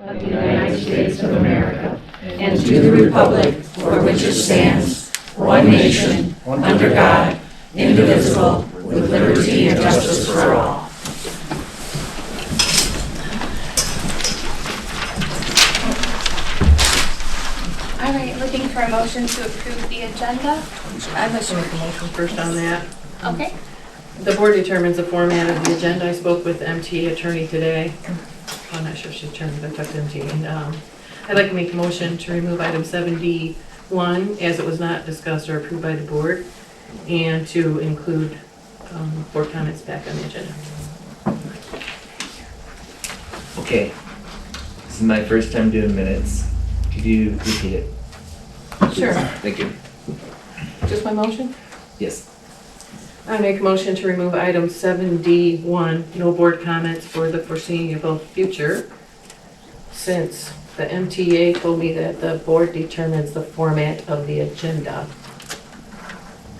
of the United States of America, and to the republic for which it stands, one nation, under God, indivisible, with liberty and justice for all. All right, looking for a motion to approve the agenda. I'd like to make a motion first on that. Okay. The board determines the format of the agenda. I spoke with the MTA attorney today. I'm not sure if she's attorney, but I talked to MTA. And I'd like to make a motion to remove item 7D1 as it was not discussed or approved by the board, and to include board comments back on the agenda. Okay, this is my first time doing minutes. Could you repeat it? Sure. Thank you. Just my motion? Yes. I make a motion to remove item 7D1, no board comments for the foreseeable future, since the MTA told me that the board determines the format of the agenda.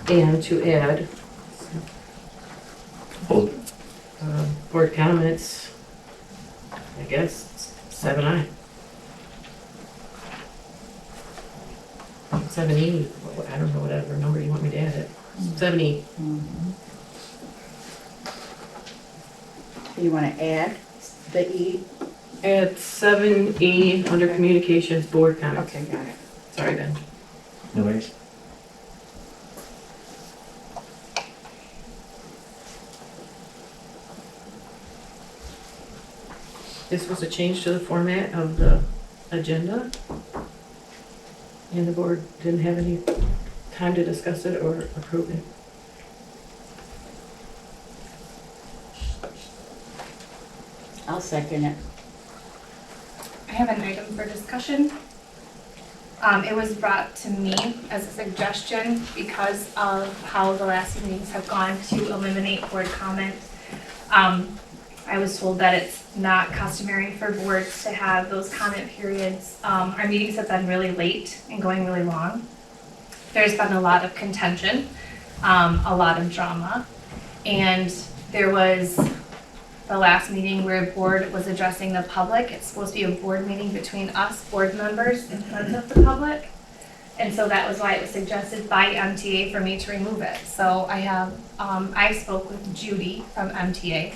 And to add Hold. board comments, I guess, 7I. 7E, I don't know whatever number you want me to add it. 7E. You want to add the E? Add 7E under communications board comments. Okay, got it. Sorry, Ben. No worries. This was a change to the format of the agenda. And the board didn't have any time to discuss it or approve it. I'll second it. I have an item for discussion. It was brought to me as a suggestion because of how the last meetings have gone to eliminate board comments. I was told that it's not customary for boards to have those comment periods. Our meetings have been really late and going really long. There's been a lot of contention, a lot of drama, and there was the last meeting where a board was addressing the public. It's supposed to be a board meeting between us, board members, in front of the public. And so that was why it was suggested by MTA for me to remove it. So I spoke with Judy from MTA,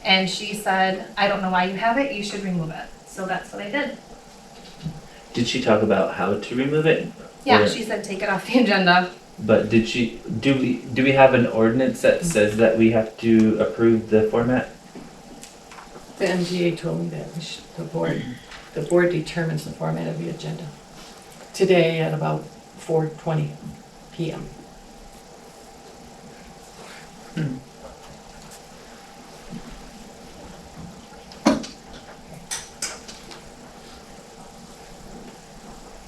and she said, I don't know why you have it, you should remove it. So that's what I did. Did she talk about how to remove it? Yeah, Or- she said take it off the agenda. But did she, do we have an ordinance that says that we have to approve the format? The MTA told me that the board determines the format of the agenda. Today at about 4:20 p.m.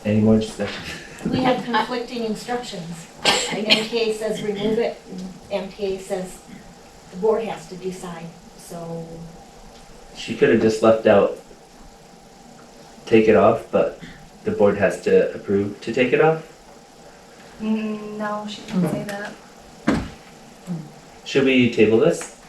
Any more discussion? We had conflicting instructions. MTA says remove it, and MTA says the board has to decide, so. She could have just left out take it off, but the board has to approve to take it off? No, she didn't say that. Should we table this?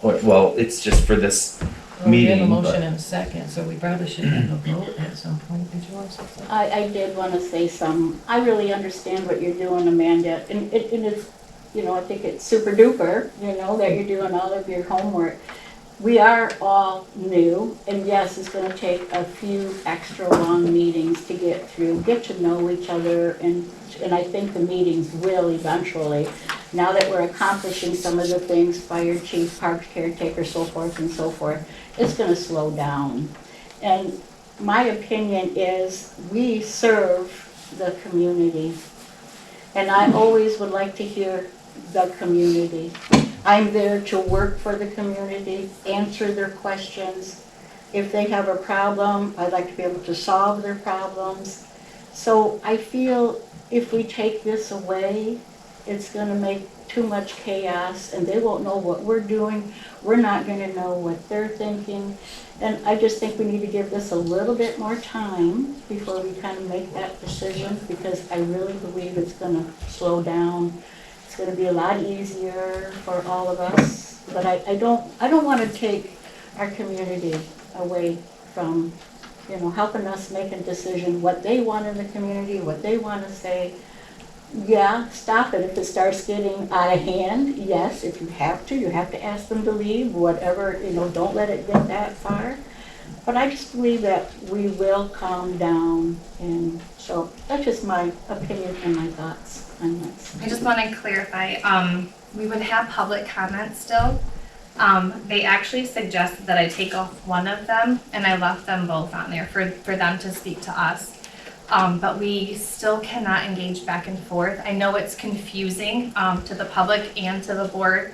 Or, well, it's just for this Well, we have a meeting, motion but and a second, so we probably should have a vote at some point. Did you want to say something? I did want to say some, I really understand what you're doing, Amanda, and it's, I think it's super duper, that you're doing all of your homework. We are all new, and yes, it's going to take a few extra long meetings to get through, get to know each other, and I think the meetings will eventually. Now that we're accomplishing some of the things, fire chief, parks caretaker, so forth and so forth, it's going to slow down. And my opinion is we serve the community, and I always would like to hear the community. I'm there to work for the community, answer their questions. If they have a problem, I'd like to be able to solve their problems. So I feel if we take this away, it's going to make too much chaos, and they won't know what we're doing. We're not going to know what they're thinking. And I just think we need to give this a little bit more time before we kind of make that decision, because I really believe it's going to slow down. It's going to be a lot easier for all of us. But I don't want to take our community away from, you know, helping us make a decision, what they want in the community, what they want to say. Yeah, stop it if it starts getting out of hand. Yes, if you have to ask them to leave, whatever, you know, don't let it get that far. But I just believe that we will calm down, and so that's just my opinion and my thoughts on this. I just want to clarify, we would have public comments still. They actually suggested that I take off one of them, and I left them both on there for them to speak to us. But we still cannot engage back and forth. I know it's confusing to the public and to the board,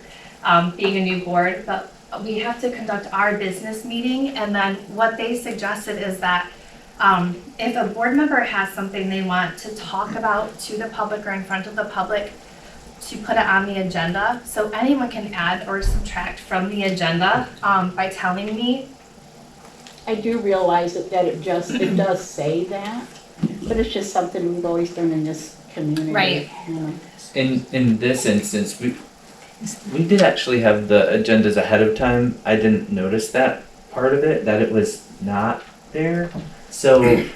being a new board, but we have to conduct our business meeting, and then what they suggested is that if a board member has something they want to talk about to the public or in front of the public, to put it on the agenda, so anyone can add or subtract from the agenda by telling me. I do realize that it does say that, but it's just something we've always done in this community. Right. You know. In this instance, we did actually have the agendas ahead of time. I didn't notice that part of it, that it was not there. So,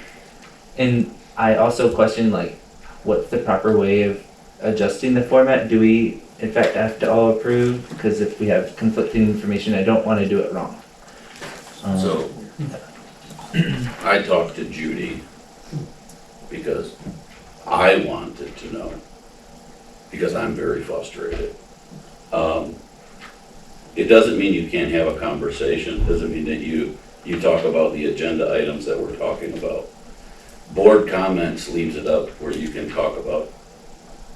and I also questioned, like, what's the proper way of adjusting the format? Do we in fact have to all approve? Because if we have conflicting information, I don't want to do it wrong. So, I talked to Judy because I wanted to know, because I'm very frustrated. It doesn't mean you can't have a conversation, it doesn't mean that you talk about the agenda items that we're talking about. Board comments leaves it up where you can talk about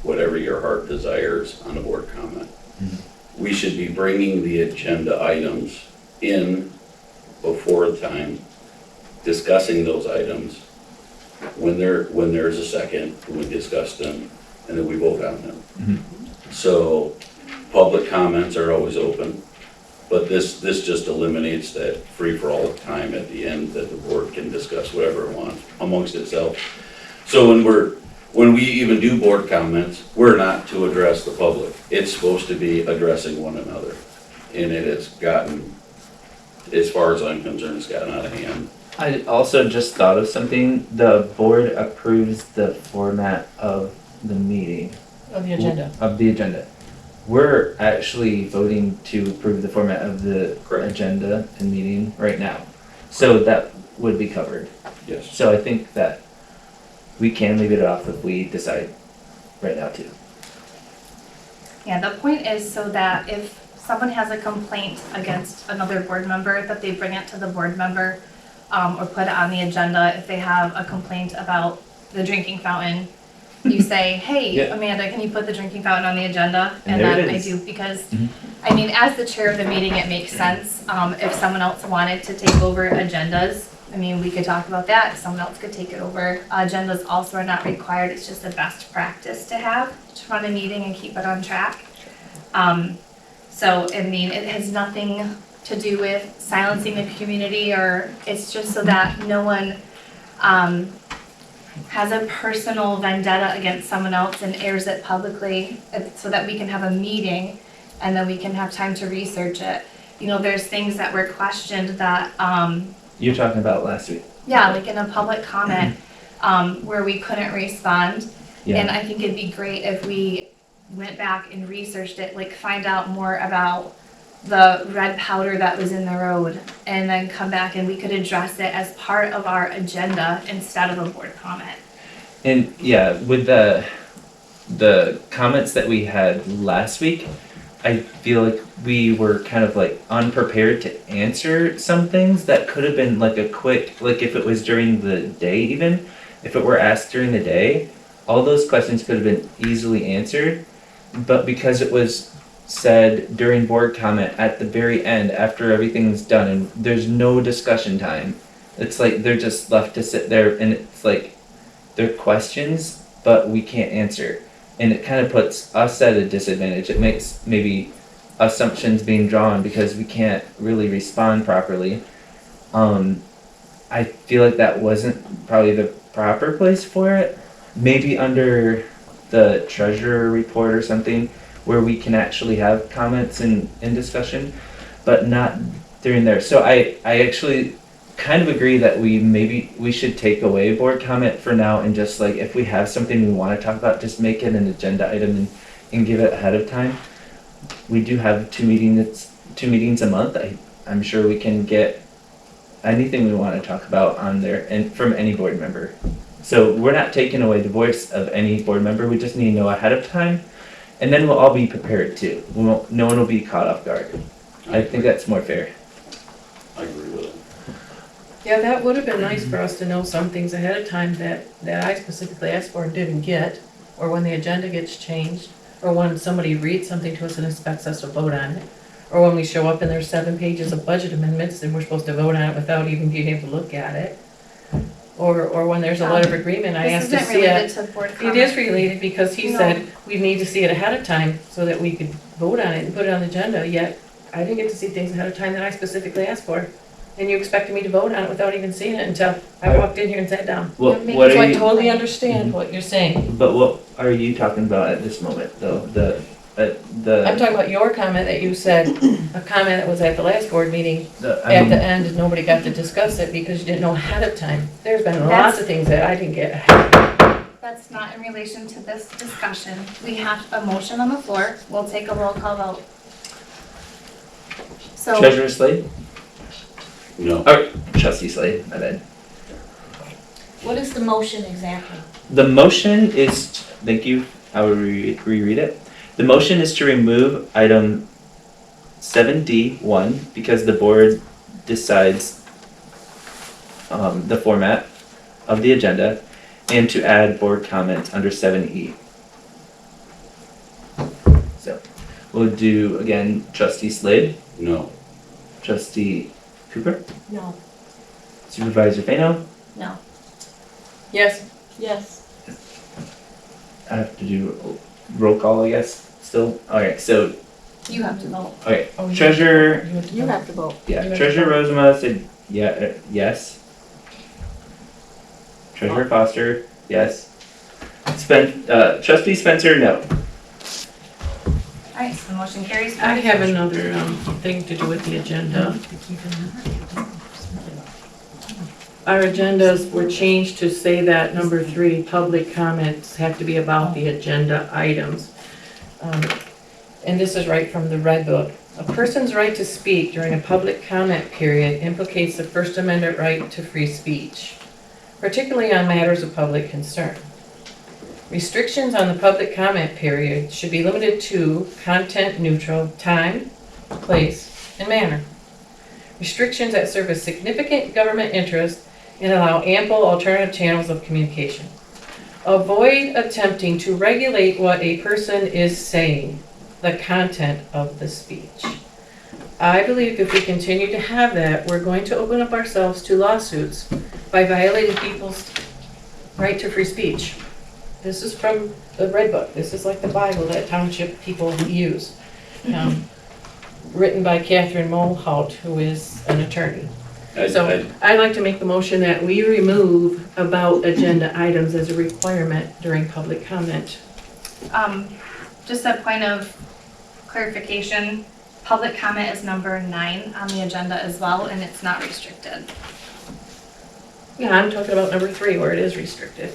whatever your heart desires on a board comment. Mm-hmm. We should be bringing the agenda items in before time, discussing those items. When there's a second, we discuss them, and then we vote on them. Mm-hmm. So, public comments are always open, but this just eliminates that free-for-all time at the end that the board can discuss whatever it wants amongst itself. So when we even do board comments, we're not to address the public. It's supposed to be addressing one another. And it has gotten, as far as I'm concerned, it's gotten out of hand. I also just thought of something. The board approves the format of the meeting. Of the agenda. Of the agenda. We're actually voting to approve the format of the Correct. agenda and meeting right now. So that would be covered. Yes. So I think that we can leave it off if we decide right now to. Yeah, the point is so that if someone has a complaint against another board member, that they bring it to the board member or put it on the agenda. If they have a complaint about the drinking fountain, you say, hey, Yeah. Amanda, can you put the drinking fountain on the agenda? And And there then it I is. do, because, Mhm. I mean, as the chair of the meeting, it makes sense. If someone else wanted to take over agendas, I mean, we could talk about that. Someone else could take it over. Agendas also are not required. It's just a best practice to have, to run a meeting and keep it on track. So, I mean, it has nothing to do with silencing the community, or it's just so that no one has a personal vendetta against someone else and airs it publicly, so that we can have a meeting and then we can have time to research it. You know, there's things that were questioned that, You're talking about last week. yeah, like in a public comment, where we couldn't respond. Yeah. And I think it'd be great if we went back and researched it, like find out more about the red powder that was in the road, and then come back and we could address it as part of our agenda instead of a board comment. And yeah, with the comments that we had last week, I feel like we were kind of like unprepared to answer some things that could have been like a quick, like if it was during the day even, if it were asked during the day, all those questions could have been easily answered. But because it was said during board comment at the very end after everything's done and there's no discussion time, it's like they're just left to sit there, and it's like they're questions but we can't answer, and it kind of puts us at a disadvantage. It makes maybe assumptions being drawn because we can't really respond properly. I feel like that wasn't probably the proper place for it. Maybe under the treasurer report or something where we can actually have comments and discussion, but not during there. So I actually kind of agree that we should take away board comment for now and just like, if we have something we want to talk about, just make it an agenda item and give it ahead of time. We do have two meetings a month. I'm sure we can get anything we want to talk about on there and from any board member. So we're not taking away the voice of any board member. We just need to know ahead of time, and then we'll all be prepared too. No one will be caught off guard. I think that's more fair. I agree with it. Yeah, that would have been nice for us to know some things ahead of time that I specifically asked for and didn't get, or when the agenda gets changed, or when somebody reads something to us and expects us to vote on it, or when we show up and there's 7 pages of budget amendments and we're supposed to vote on it without even being able to look at it. Or when there's a letter of agreement, I asked to This see isn't it. related to board comment. It is related because he No. said we need to see it ahead of time so that we could vote on it and put it on the agenda, yet I didn't get to see things ahead of time that I specifically asked for. And you expected me to vote on it without even seeing it until I walked in here and sat down. What So are I you? totally understand what you're saying. But what are you talking about at this moment, though? I'm talking about your comment that you said, a comment that was at the last board meeting, I at mean, the end, and nobody got to discuss it because you didn't know ahead of time. There's been That's- lots of things that I didn't get ahead of. That's not in relation to this discussion. We have a motion on the floor. We'll take a roll call vote. So, Treasurer Slade? No. Trustee Slade, my bad. What is the motion exactly? The motion is, thank you, I will reread it. The motion is to remove item 7D1 because the board decides the format of the agenda, and to add board comments under 7E. So we'll do again trustee Slade, No. trustee Cooper, No. supervisor Fano. No. Yes, Yes, I have to do a roll call, I guess, still. Alright, so, you have to vote. okay, Oh, you- treasurer, you have to vote. yeah, You have treasurer to Rosema said, yeah, yes. Treasurer Foster, yes. Trustee Spencer, no. Alright, so the motion carries. I have another thing to do with the agenda. Our agendas were changed to say that number 3, public comments have to be about the agenda items. And this is right from the Red Book. A person's right to speak during a public comment period implicates the First Amendment right to free speech, particularly on matters of public concern. Restrictions on the public comment period should be limited to content-neutral time, place, and manner. Restrictions that serve a significant government interest and allow ample alternative channels of communication. Avoid attempting to regulate what a person is saying, the content of the speech. I believe if we continue to have that, we're going to open up ourselves to lawsuits by violating people's right to free speech. This is from the Red Book. This is like the Bible that township people use. Written by Catherine Mulhout, who is an attorney. So I'd like to make the motion that we remove about agenda items as a requirement during public comment. Just a point of clarification, public comment is number 9 on the agenda as well, and it's not restricted. Yeah, I'm talking about number 3 where it is restricted.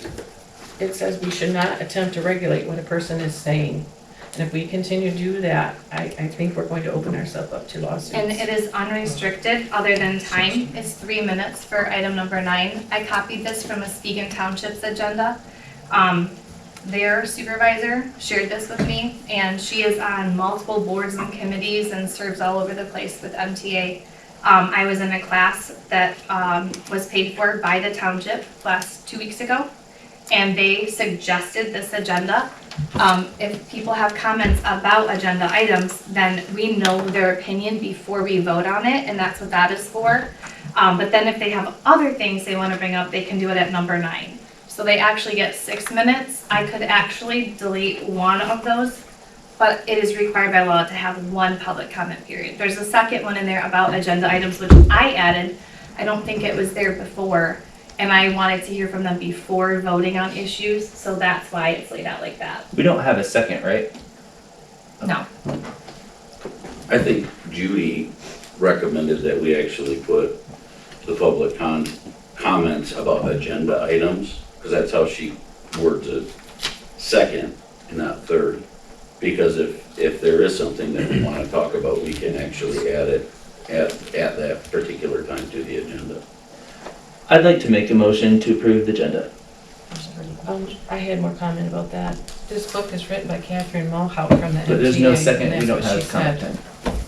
It says we should not attempt to regulate what a person is saying. And if we continue to do that, I think we're going to open ourselves up to lawsuits. And it is unrestricted, other than time. It's 3 minutes for item number 9. I copied this from Egelston Township's agenda. Their supervisor shared this with me, and she is on multiple boards and committees and serves all over the place with MTA. I was in a class that was paid for by the township last 2 weeks ago, and they suggested this agenda. If people have comments about agenda items, then we know their opinion before we vote on it, and that's what that is for. But then if they have other things they want to bring up, they can do it at number 9. So they actually get 6 minutes. I could actually delete one of those, but it is required by law to have 1 public comment period. There's a second one in there about agenda items, which I added. I don't think it was there before, and I wanted to hear from them before voting on issues, so that's why it's laid out like that. We don't have a second, right? No. I think Judy recommended that we actually put the public comments about agenda items, because that's how she words it, second and not third. Because if there is something that we want to talk about, we can actually add it at that particular time to the agenda. I'd like to make a motion to approve the agenda. I had more comment about that. This book is written by Catherine Mulhout from the MTA. But there's no and second, we that's don't what have she comment said. time.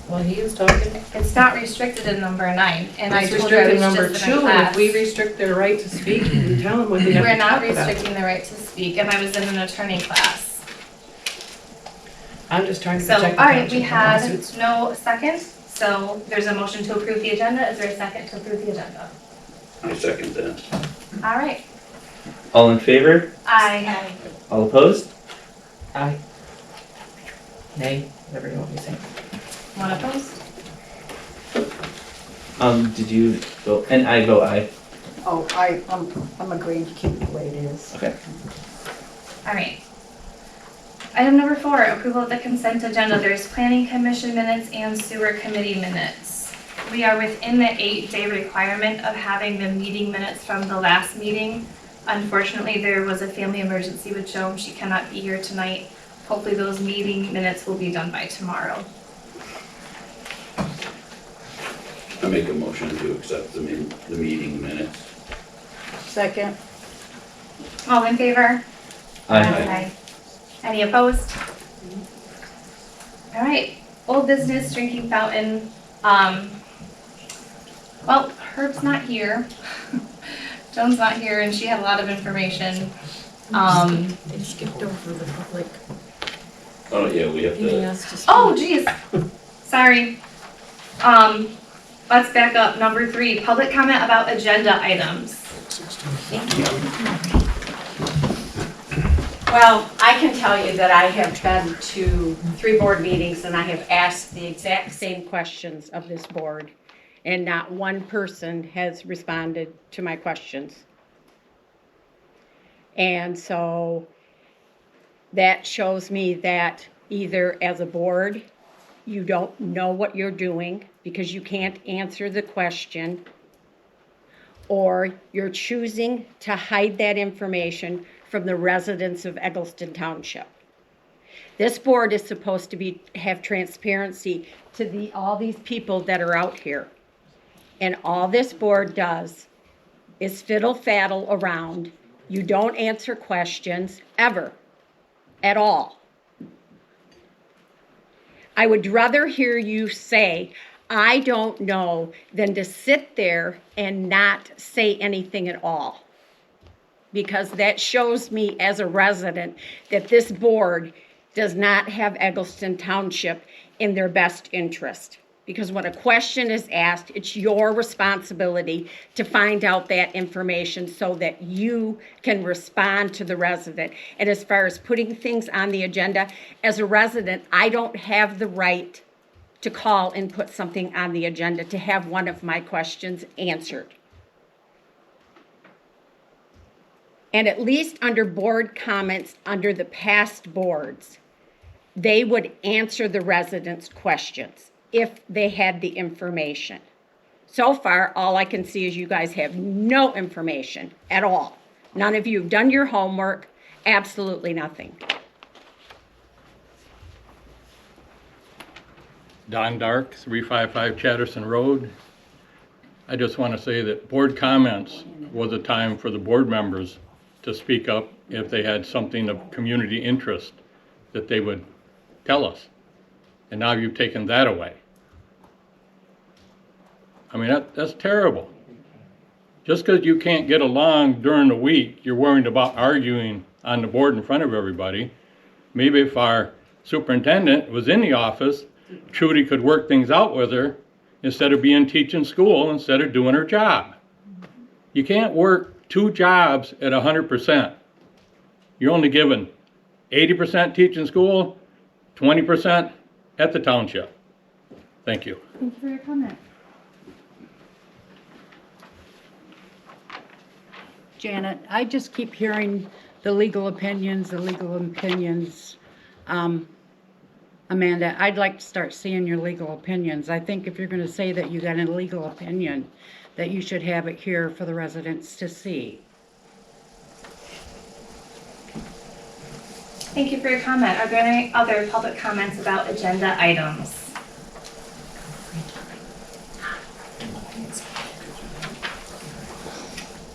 Well, he was talking. It's not restricted in number 9, and I It's told her I restricted was number just in a 2, class. if we restrict their right to speak, we tell them what they have We're to not talk about. restricting the right to speak, and I was in an attorney class. I'm just trying to So, all protect the right, township we from had lawsuits. no second, so there's a motion to approve the agenda. Is there a second to approve the agenda? I second that. All right, All in favor? I, All opposed? Aye. Nay, whatever you want me to say. one opposed. Did you vote? And I vote aye. Oh, I'm agreeing to keep it the way it is. Okay. All right. Item number 4, approval of the consent agenda. There's planning commission minutes and sewer committee minutes. We are within the 8-day requirement of having the meeting minutes from the last meeting. Unfortunately, there was a family emergency with Joan. She cannot be here tonight. Hopefully those meeting minutes will be done by tomorrow. I make a motion to accept the meeting minutes. Second. All in favor? Aye. Any opposed? All right, old business drinking fountain. Well, Herb's not here. Joan's not here, and she had a lot of information. They skipped over the public. Oh, yeah, we have to, Oh, geez, sorry. Let's back up. Number 3, public comment about agenda items. Thank you. Well, I can tell you that I have been to 3 board meetings and I have asked the exact same questions of this board, and not one person has responded to my questions. And so that shows me that either as a board, you don't know what you're doing because you can't answer the question, or you're choosing to hide that information from the residents of Egelston Township. This board is supposed to have transparency to all these people that are out here. And all this board does is fiddle-faddle around. You don't answer questions ever, at all. I would rather hear you say, I don't know, than to sit there and not say anything at all. Because that shows me as a resident that this board does not have Egelston Township in their best interest. Because when a question is asked, it's your responsibility to find out that information so that you can respond to the resident. And as far as putting things on the agenda, as a resident, I don't have the right to call and put something on the agenda to have one of my questions answered. And at least under board comments, under the past boards, they would answer the residents' questions if they had the information. So far, all I can see is you guys have no information at all. None of you have done your homework, absolutely nothing. Don Dark, 355 Chatterson Road. I just want to say that board comments was a time for the board members to speak up if they had something of community interest that they would tell us. And now you've taken that away. I mean, that's terrible. Just because you can't get along during the week, you're worried about arguing on the board in front of everybody. Maybe if our superintendent was in the office, Trudy could work things out with her instead of being teaching school, instead of doing her job. You can't work 2 jobs at 100%. You're only given 80% teaching school, 20% at the township. Thank you. Thank you for your comment. Janet, I just keep hearing the legal opinions. Amanda, I'd like to start seeing your legal opinions. I think if you're gonna say that you got a legal opinion, that you should have it here for the residents to see. Thank you for your comment. Are there any other public comments about agenda items?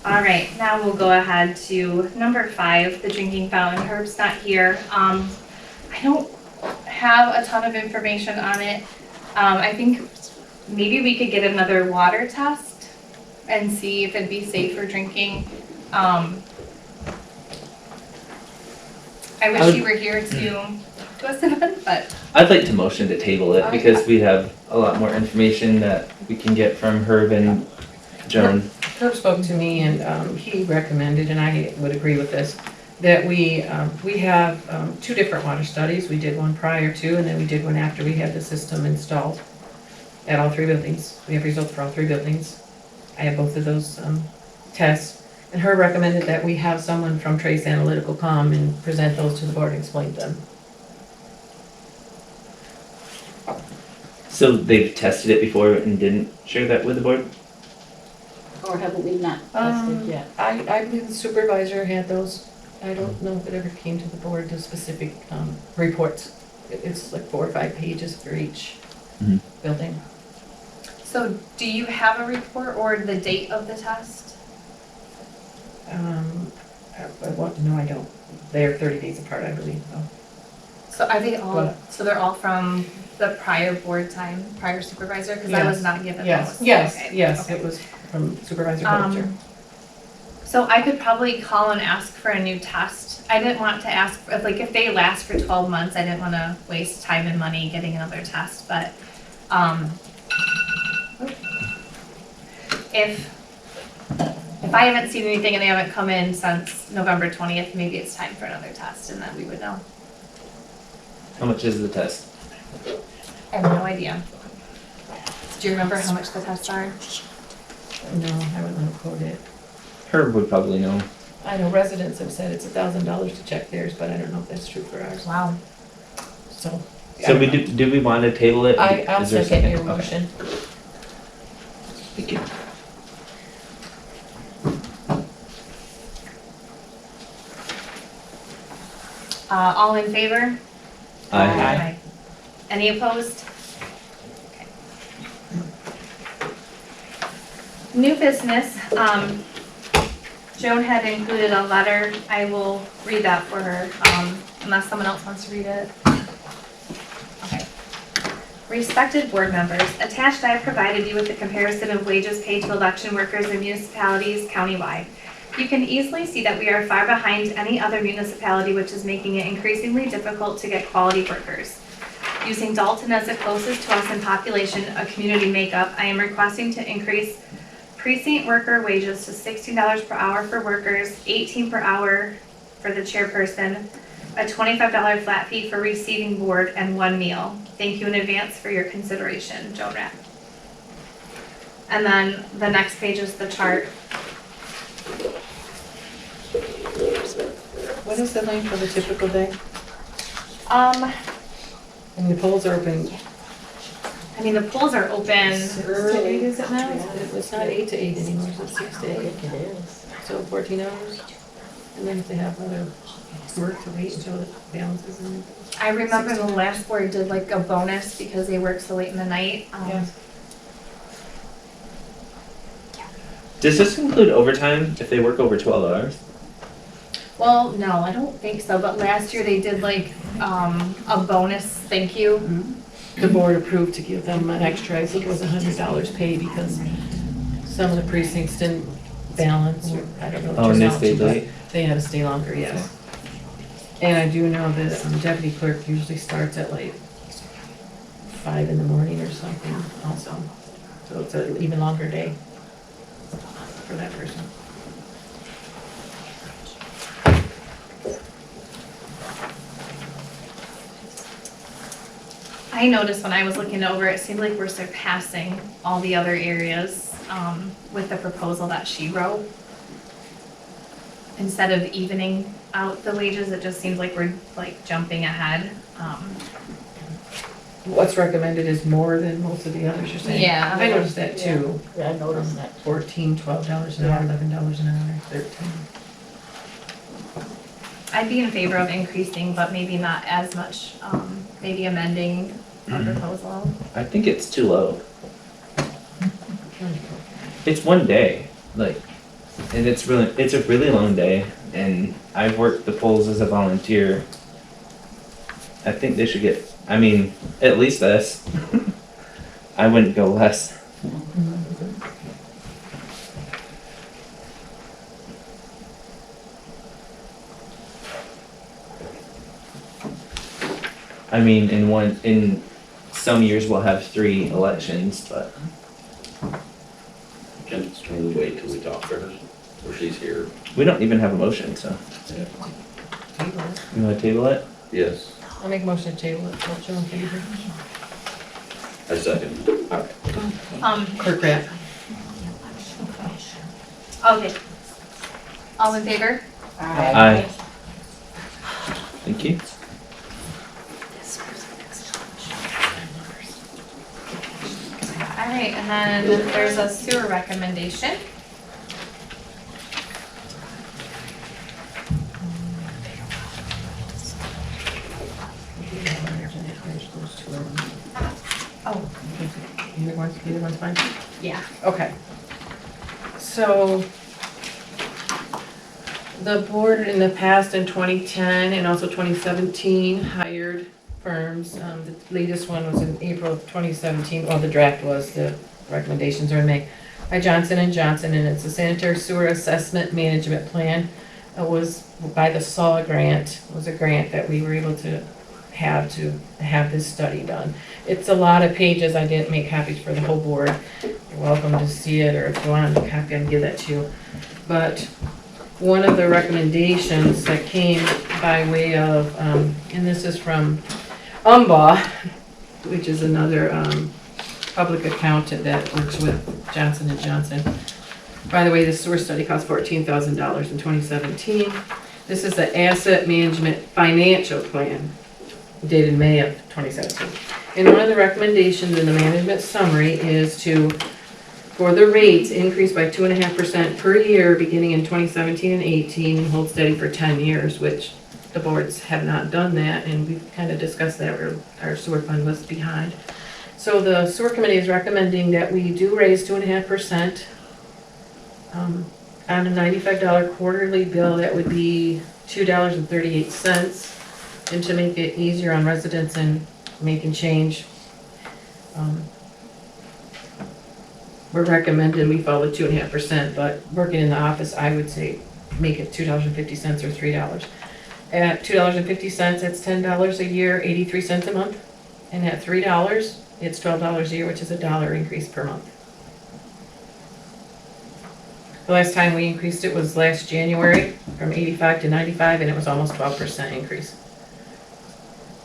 All right, now we'll go ahead to number 5, the drinking fountain. Herb's not here. I don't have a ton of information on it. I think maybe we could get another water test and see if it'd be safe for drinking. I wish you were here to listen, but I'd like to motion to table it because we have a lot more information that we can get from Herb and Joan. Herb spoke to me and he recommended, and I would agree with this, that we have 2 different water studies. We did one prior to, and then we did one after we had the system installed at all 3 buildings. We have results for all 3 buildings. I have both of those tests. And Herb recommended that we have someone from Trace Analytical come and present those to the board and explain them. So they've tested it before and didn't share that with the board? Or haven't we not tested yet? I believe the supervisor had those. I don't know if it ever came to the board, the specific reports. It's like 4 or 5 pages for each building. so do you have a report or the date of the test? No, I don't. They're 30 days apart, I believe, though. So are they all, What? so they're all from the prior board time, prior supervisor? Because I was not given Yes, those. yes, Okay, yes, okay. it was from Supervisor Bolger. So I could probably call and ask for a new test. I didn't want to ask, if they last for 12 months, I didn't want to waste time and money getting another test, but, if I haven't seen anything and they haven't come in since November 20th, maybe it's time for another test and then we would know. How much is the test? I have no idea. Do you remember how much the tests are? No, I wouldn't want to quote it. Herb would probably know. I know residents have said it's $1,000 to check theirs, but I don't know if that's true for ours. Wow. So. So do we want to table it? I'll Is there a second your Okay. motion. Thank you. All in favor? Aye. Any opposed? Okay. New business, Joan had included a letter. I will read that for her, unless someone else wants to read it. Okay. Respected board members, attached I have provided you with a comparison of wages paid to election workers in municipalities countywide. You can easily see that we are far behind any other municipality, which is making it increasingly difficult to get quality workers. Using Dalton as the closest to us in population, a community makeup, I am requesting to increase precinct worker wages to $16 per hour for workers, $18 per hour for the chairperson, a $25 flat fee for receiving board, and 1 meal. Thank you in advance for your consideration, Joan Rapp. And then the next page is the chart. What is the length of a typical day? And the polls are open. I mean, the polls are open. 6 to 8, is it now? It's not 8 to 8 anymore, it's 6 to 8. It is. So 14 hours? And then if they have other work to wait until it balances in. I remember the last board did like a bonus because they work so late in the night. Yes. Does this include overtime if they work over 12 hours? Well, no, I don't think so, but last year they did like, a bonus, thank you. The board approved to give them an extra, I think it was $100 pay because some of the precincts didn't balance, or I don't know. Oh, and they turnout, stayed but late? They had to stay longer, yes. And I do know that deputy clerk usually starts at like 5 in the morning or something also. So it's an even longer day for that person. I noticed when I was looking over, it seemed like we're surpassing all the other areas, with the proposal that she wrote. Instead of evening out the wages, it just seems like we're like jumping ahead. what's recommended is more than most of the others, you're saying? Yeah. I noticed that too. Yeah, I noticed that. $14, $12 an hour, $11 an hour, 13. I'd be in favor of increasing, but maybe not as much, maybe amending a proposal. I think it's too low. It's one day, like, and it's a really long day, and I've worked the polls as a volunteer. I think they should get, I mean, at least this. I wouldn't go less. I mean, in some years we'll have 3 elections, but Can we wait till we talk to her, or she's here? we don't even have a motion, so. You wanna table it? Yes, I'll make a motion to table it, all in favor? I second. Clerk Wright. Okay. All in favor? Aye. Thank you. All right, and then there's a sewer recommendation. Oh, Either one's fine? yeah. Okay. So, the board in the past in 2010 and also 2017 hired firms. The latest one was in April of 2017, well, the draft was, the recommendations are in May, by Johnson & Johnson, and it's a sanitary sewer assessment management plan. It was by the SAW grant, it was a grant that we were able to have this study done. It's a lot of pages, I didn't make copies for the whole board. You're welcome to see it, or if you want a copy, I can give that to you. But one of the recommendations that came by way of, and this is from which is another public accountant that works with Johnson & Johnson. By the way, the sewer study cost $14,000 in 2017. This is the asset management financial plan dated May of 2017. And one of the recommendations in the management summary is for the rates, increase by 2.5% per year beginning in 2017 and 18 and hold steady for 10 years, which the boards have not done that, and we've kind of discussed that where our sewer fund was behind. So the sewer committee is recommending that we do raise 2.5%. On a $95 quarterly bill, that would be $2.38. And to make it easier on residents and making change, we're recommending we follow 2.5%, but working in the office, I would say make it $2.50 or $3. At $2.50, that's $10 a year, 83 cents a month. And at $3, it's $12 a year, which is a $1 increase per month. The last time we increased it was last January from 85 to 95, and it was almost 12% increase.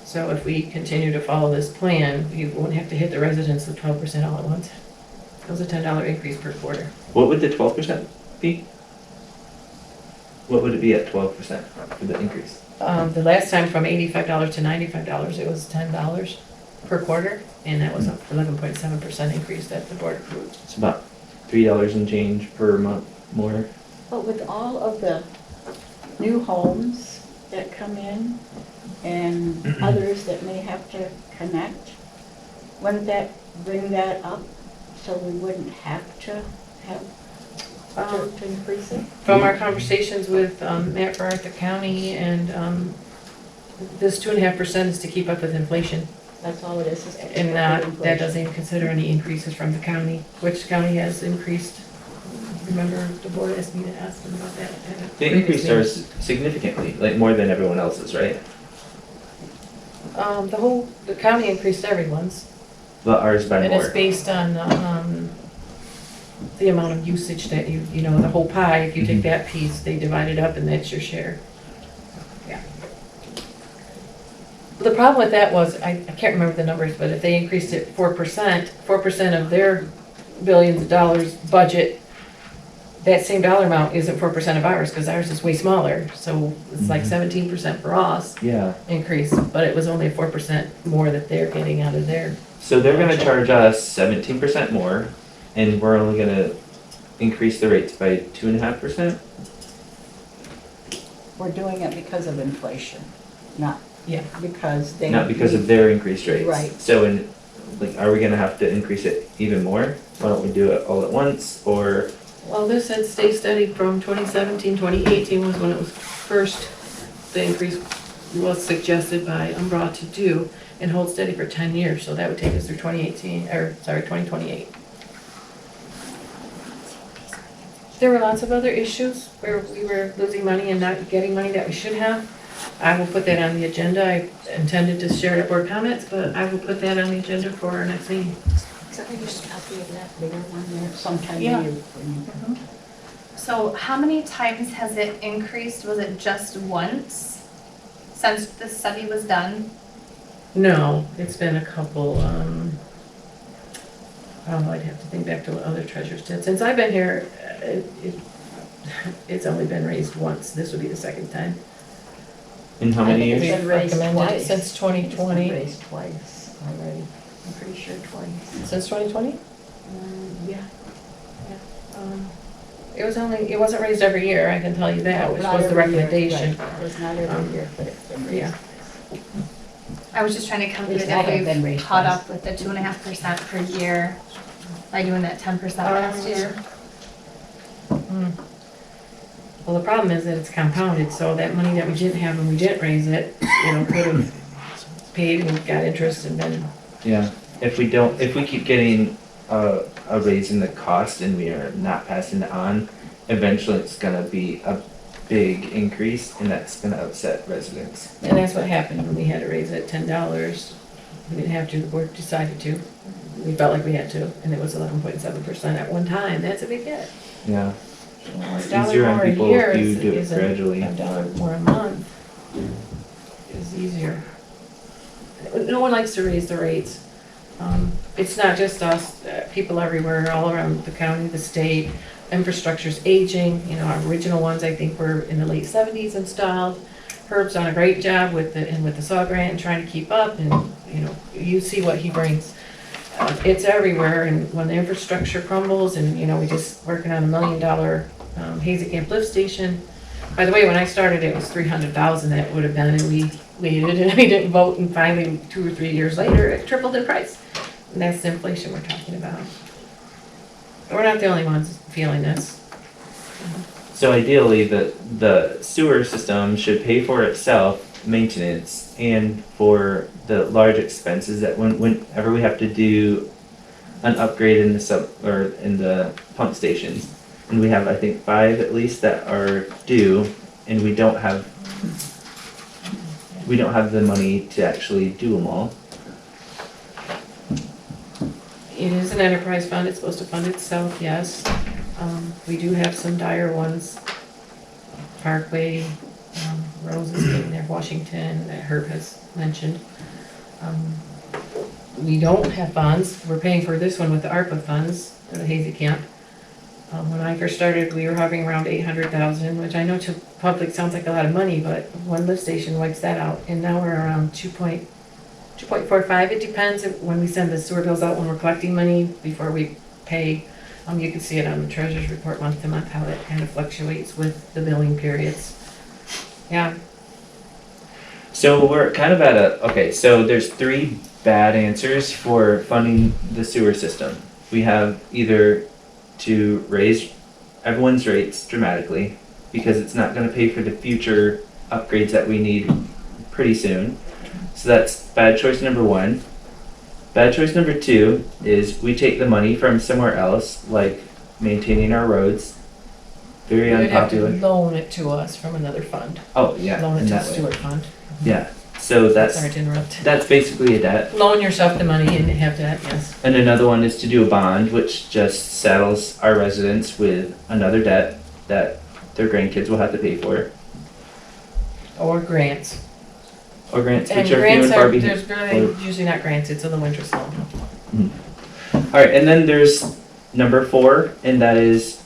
So if we continue to follow this plan, you won't have to hit the residents with 12% all at once. It was a $10 increase per quarter. What would the 12% be? What would it be at 12% for the increase? The last time from $85 to $95, it was $10 per quarter, and that was a 11.7% increase that the board approved. It's about $3 and change per month more. But with all of the new homes that come in and others that may have to connect, wouldn't that bring that up so we wouldn't have to to increase it? From our conversations with Matt for Arthur County, and this 2.5% is to keep up with inflation. That's all it is. And that doesn't even consider any increases from the county, which county has increased. Remember, the board asked me to ask them about that. They increased ours significantly, like more than everyone else's, right? The county increased everyone's, But ours by and more. it's based on the amount of usage that you know, the whole pie, if you take that piece, they divide it up and that's your share. Yeah. The problem with that was, I can't remember the numbers, but if they increased it 4%, 4% of their billions of dollars budget, that same dollar amount isn't 4% of ours, because ours is way smaller, so it's like Mhm. 17% for us Yeah. increase, but it was only 4% more that they're getting out of their. So they're gonna charge us 17% more, and we're only gonna increase the rates by 2.5%? We're doing it because of inflation, not Yeah. because they. Not because of their increased rates. Right. So are we gonna have to increase it even more? Why don't we do it all at once, or, Well, this said stay steady from 2017, 2018 was when it was first, the increase was suggested by Umbra to do, and hold steady for 10 years, so that would take us through 2028. There were lots of other issues where we were losing money and not getting money that we should have. I will put that on the agenda. I intended to share it at board comments, but I will put that on the agenda for our next meeting. So I just copy of that bigger one there sometime Yeah. you. So how many times has it increased? Was it just once since the study was done? No, it's been a couple, I'd have to think back to what other treasurers did. Since I've been here, it's only been raised once. This would be the second time. in how many It's years? been raised Recommended it twice. since It's 2020. been raised twice already. I'm pretty sure twice. Since 2020? Yeah. It wasn't raised every year, I can tell you that, which Not was the every year, recommendation. right. It was not every year, but it's been raised. Yeah. I was just trying to calculate It's not if been we've raised caught twice. up with the 2.5% per year by doing that 10% last year. Well, the problem is that it's compounded, so that money that we didn't have when we didn't raise it, could have paid and got interest and then, Yeah, if we keep getting a raise in the cost and we are not passing it on, eventually it's gonna be a big increase, and that's gonna upset residents. and that's what happened when we had to raise it $10. We didn't have to, the board decided to. We felt like we had to, and it was 11.7% at one time. That's a big hit. Yeah, A it's dollar easier on more a people year if you is- do it isn't gradually. a dollar more a month is easier. No one likes to raise the rates. It's not just us, people everywhere, all around the county, the state. Infrastructure's aging, our original ones, I think, were in the late 70s installed. Herb's done a great job with the SAW grant and trying to keep up, and, you see what he brings. It's everywhere, and when the infrastructure crumbles, and, we're just working on $1 million Hazy Camp lift station. By the way, when I started, it was 300,000 that would have been, and we waited, and we didn't vote, and finally, 2 or 3 years later, it tripled in price. And that's the inflation we're talking about. We're not the only ones feeling this. So ideally, the sewer system should pay for itself, maintenance, and for the large expenses that whenever we have to do an upgrade in the pump stations. And we have, I think, 5 at least that are due, and we don't have the money to actually do them all. It is an enterprise fund, it's supposed to fund itself, yes. We do have some dire ones. Parkway, Rose is getting there, Washington, that Herb has mentioned. We don't have funds, we're paying for this one with the ARPA funds, the Hazy Camp. When I first started, we were hovering around 800,000, which I know to public sounds like a lot of money, but one lift station wipes that out, and now we're around 2.45. It depends when we send the sewer bills out, when we're collecting money before we pay. You can see it on the treasurer's report month to month, how that kind of fluctuates with the billing periods. Yeah, So we're kind of so there's 3 bad answers for funding the sewer system. We have either to raise everyone's rates dramatically, because it's not gonna pay for the future upgrades that we need pretty soon. So that's bad choice number 1. Bad choice number 2 is we take the money from somewhere else, like maintaining our roads. Very you would have to unpopular. loan it to us from another fund. Oh, yeah, Loan it in to the that way. Stewart Fund. Yeah, so Sorry to interrupt. that's basically a debt. Loan yourself the money and have that, yes. And another one is to do a bond, which just saddles our residents with another debt that their grandkids will have to pay for. Or grants. Or grants, And which are few grants and far are, between. there's really usually not grants, it's a low interest loan. Alright, and then there's number 4, and that is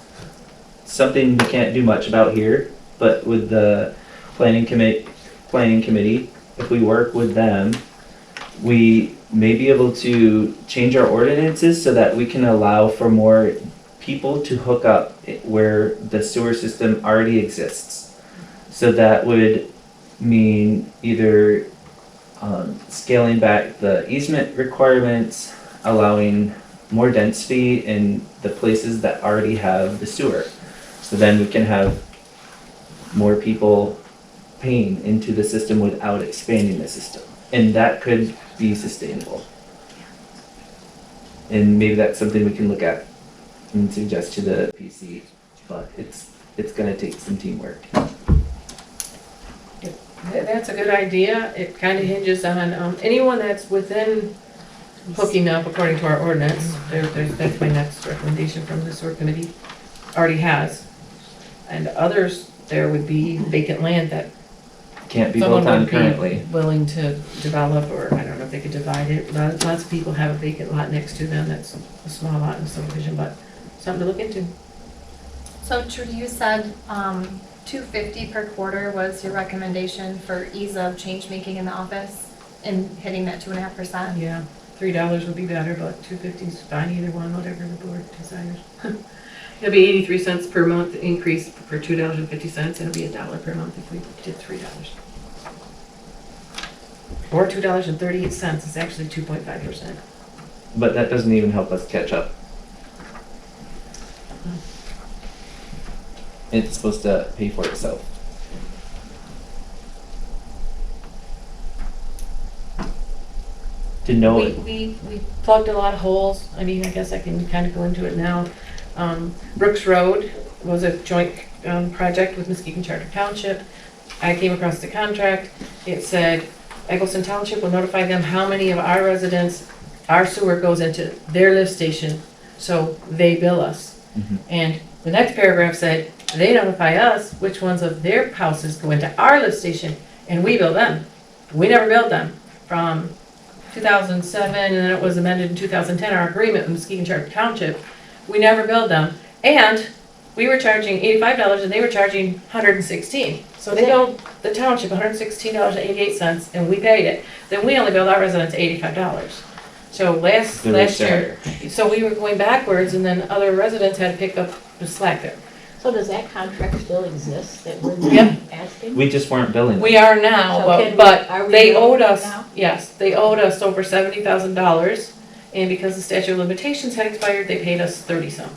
something we can't do much about here, but with the planning committee, if we work with them, we may be able to change our ordinances so that we can allow for more people to hook up where the sewer system already exists. So that would mean either scaling back the easement requirements, allowing more density in the places that already have the sewer. So then we can have more people paying into the system without expanding the system. And that could be sustainable. And maybe that's something we can look at and suggest to the PC, but it's gonna take some teamwork. That's a good idea. It kind of hinges on anyone that's within hooking up according to our ordinance. That's my next recommendation from the sewer committee, already has. And others, there would be vacant land that Can't be someone built on would be currently. willing to develop, or I don't know if they could divide it. Lots of people have a vacant lot next to them that's a small lot in subdivision, but something to look into. So Trudy, you said, $250 per quarter was your recommendation for ease of change making in the office and hitting that 2.5%? Yeah, $3 would be better, but $2.50 is fine, either one, whatever the board desires. It'll be 83 cents per month increase for $2.50, and it'll be $1 per month if we did $3. Or $2.38, it's actually 2.5%. But that doesn't even help us catch up. It's supposed to pay for itself. To know it. We plugged a lot of holes. I mean, I guess I can kind of go into it now. Brooks Road was a joint project with Muskegon Charter Township. I came across the contract. It said Egelston Township will notify them how many of our residents, our sewer goes into their lift station, so they bill us. Mhm. And the next paragraph said, they notify us which ones of their houses go into our lift station, and we bill them. We never billed them from 2007, and then it was amended in 2010, our agreement with Muskegon Charter Township. We never billed them, and we were charging $85 and they were charging $116. So they billed the township $116.88 and we paid it. Then we only billed our residents $85. So last year, so we were going backwards, and then other residents had to pick up the slack there. So does that contract still exist that we're Yep. asking? We just weren't billing them. We are now, So but, can we- but are we they billing owed us, now? yes, they owed us over $70,000. And because the statute of limitations had expired, they paid us 30-some.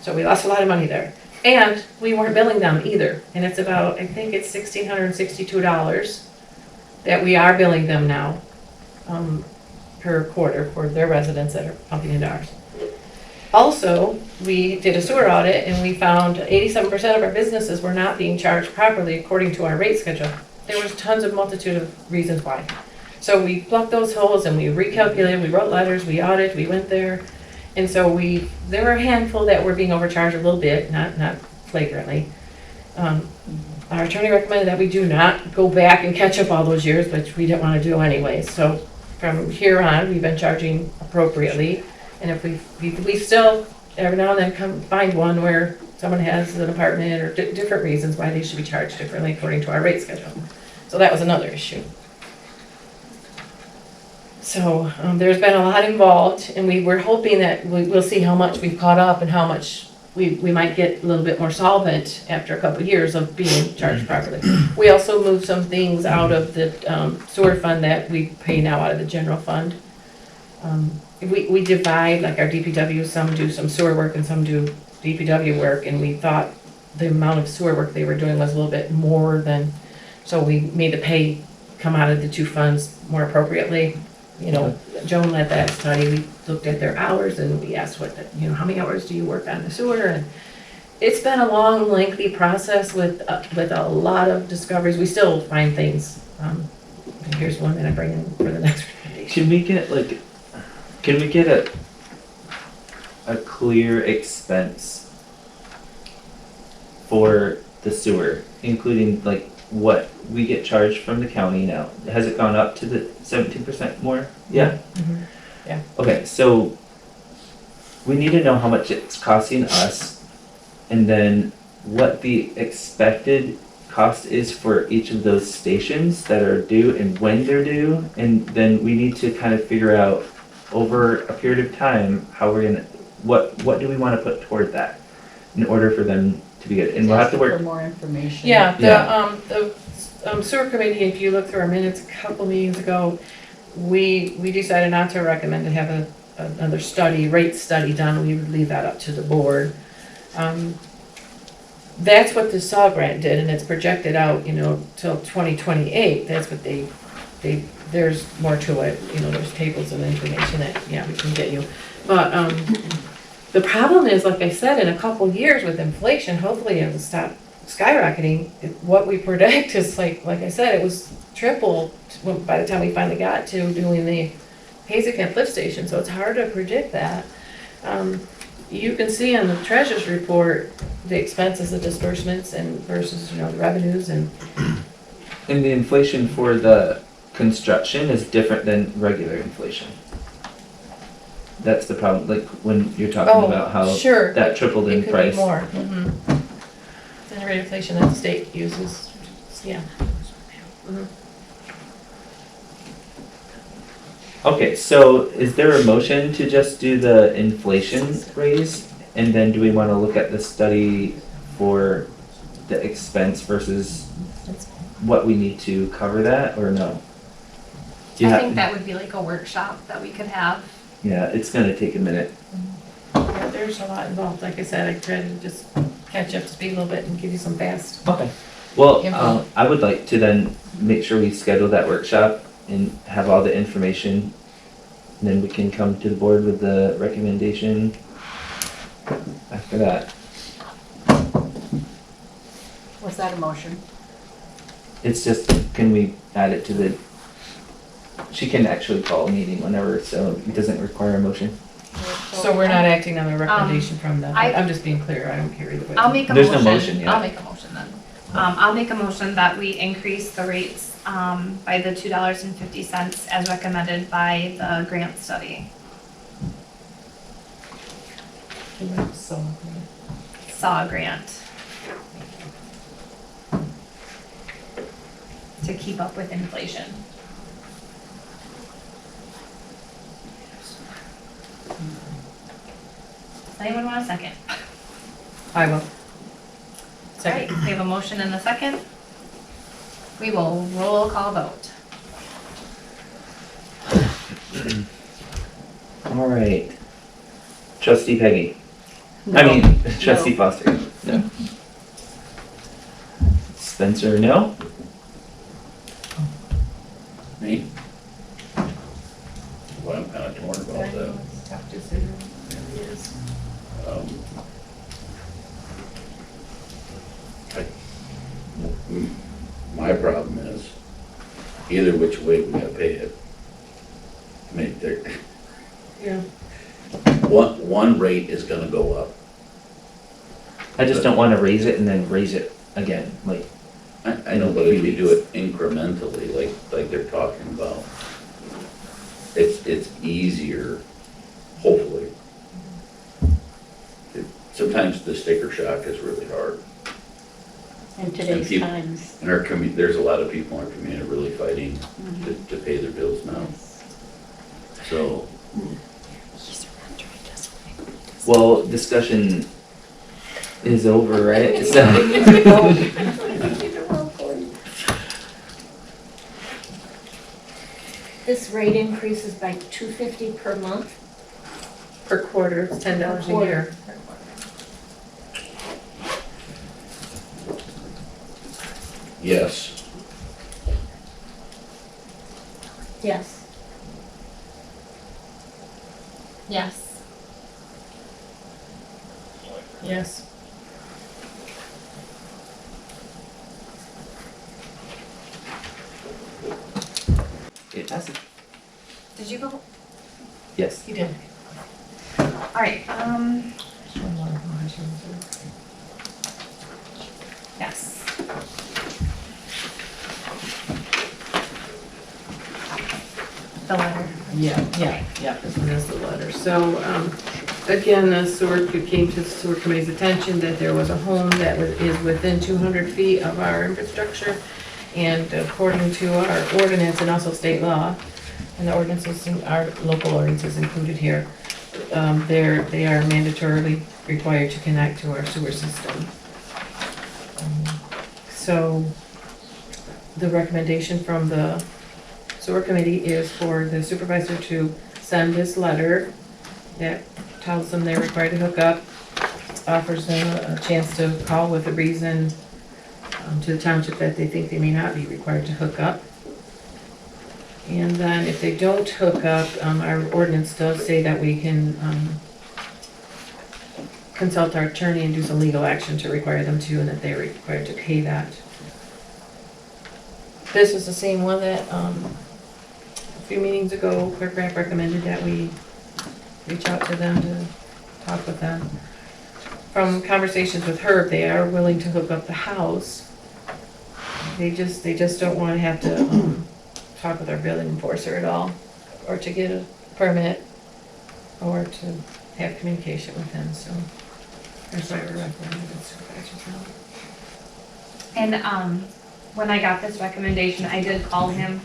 So we lost a lot of money there. And we weren't billing them either. And it's about, I think it's $1,662 that we are billing them now per quarter for their residents that are pumping into ours. Also, we did a sewer audit and we found 87% of our businesses were not being charged properly according to our rate schedule. There was tons of multitude of reasons why. So we plugged those holes and we recalculated, we wrote letters, we audited, we went there. And so there were a handful that were being overcharged a little bit, not flagrantly. Our attorney recommended that we do not go back and catch up all those years, which we didn't want to do anyway. So from here on, we've been charging appropriately. And if we still, every now and then, find one where someone has an apartment or different reasons why they should be charged differently according to our rate schedule. So that was another issue. So there's been a lot involved, and we're hoping that we'll see how much we've caught up and how much we might get a little bit more solvent after a couple of years of being charged properly. We also moved some things out of the sewer fund that we pay now out of the general fund. We divide, like our DPW, some do some sewer work and some do DPW work, and we thought the amount of sewer work they were doing was a little bit more than, so we made the pay come out of the two funds more appropriately. You know, Joan led that study. We looked at their hours and we asked how many hours do you work on the sewer? And it's been a long, lengthy process with a lot of discoveries. We still find things. And here's one that I bring in for the next recommendation. Can we get a clear expense for the sewer, including what we get charged from the county now? Has it gone up to the 17% more? Yeah. Mhm. Yeah. Okay, so we need to know how much it's costing us, and then what the expected cost is for each of those stations that are due and when they're due, and then we need to kind of figure out over a period of time how we're gonna, what do we wanna put toward that in order for them to be good, and we'll have to For work. more information. Yeah, Yeah. the sewer committee, if you look through our minutes a couple meetings ago, we decided not to recommend to have another rate study done. We would leave that up to the board. That's what the SAW grant did, and it's projected out, till 2028. That's what there's more to it, there's tables of information that, we can get you. But, the problem is, like I said, in a couple years with inflation, hopefully it will stop skyrocketing. What we predict is like I said, it was triple by the time we finally got to doing the Hazelcamp lift station, so it's hard to predict that. You can see on the treasurer's report, the expenses, the disbursements and versus, the revenues and. And the inflation for the construction is different than regular inflation. That's the problem, like when you're talking about how Sure. that tripled in It could price. be more. The rate of inflation that the state uses, yeah. Okay, so is there a motion to just do the inflation raise? And then do we want to look at the study for the expense versus what we need to cover that, or no? I think that would be like a workshop that we could have. Yeah, it's gonna take a minute. Yeah, there's a lot involved. Like I said, I tried to just catch up to speed a little bit and give you some fast. Okay. Well, Info. I would like to then make sure we schedule that workshop and have all the information. And then we can come to the board with the recommendation after that. Was that a motion? It's just, can we add it to the, she can actually call a meeting whenever, so it doesn't require a motion. So we're not acting on a recommendation from them. I- I'm just being clear. I don't care either way. I'll make a There's motion. no motion yet. I'll make a motion then. I'll make a motion that we increase the rates, by the $2.50 as recommended by the grant study. So, SAW grant. To keep up with inflation. Does anyone want a second? I will. All right, Second. we have a motion and a second. We will roll call vote. All right. Trustee Peggy. No. I mean, Trustee Foster. No. Spencer, no? Me? Well, I'm kinda torn about that. Tough decision. It is. My problem is, either which way we gotta pay it. I mean, Yeah. one rate is gonna go up. I just don't want to raise it and then raise it again, like, I know, but if you do it incrementally, like they're talking about, it's easier, hopefully. Sometimes the sticker shock is really hard. In today's people- times. In our there's a lot of people in our community really fighting to pay their bills now, so. well, discussion is over, right? So, This rate increases by $2.50 per month. Per quarter, it's $10 a year. Yes, Yes. Yes. Yes. it passes. Did you go? Yes. You did. All right, yes. The letter. Yeah, this one is the letter. So, again, the sewer came to the sewer committee's attention that there was a home that is within 200 feet of our infrastructure. And according to our ordinance and also state law, and the ordinances, our local ordinances included here, they are mandatorily required to connect to our sewer system. So the recommendation from the sewer committee is for the supervisor to send this letter that tells them they're required to hook up, offers them a chance to call with a reason to the township that they think they may not be required to hook up. And then if they don't hook up, our ordinance does say that we can consult our attorney and do some legal action to require them to, and that they're required to pay that. This is the same one that a few meetings ago, Clerk Rapp recommended that we reach out to them to talk with them. From conversations with Herb, they are willing to hook up the house. They just don't want to have to talk with our building enforcer at all, or to get a permit, or to have communication with him, so that's why we're recommending the supervisor's note. And when I got this recommendation, I did call him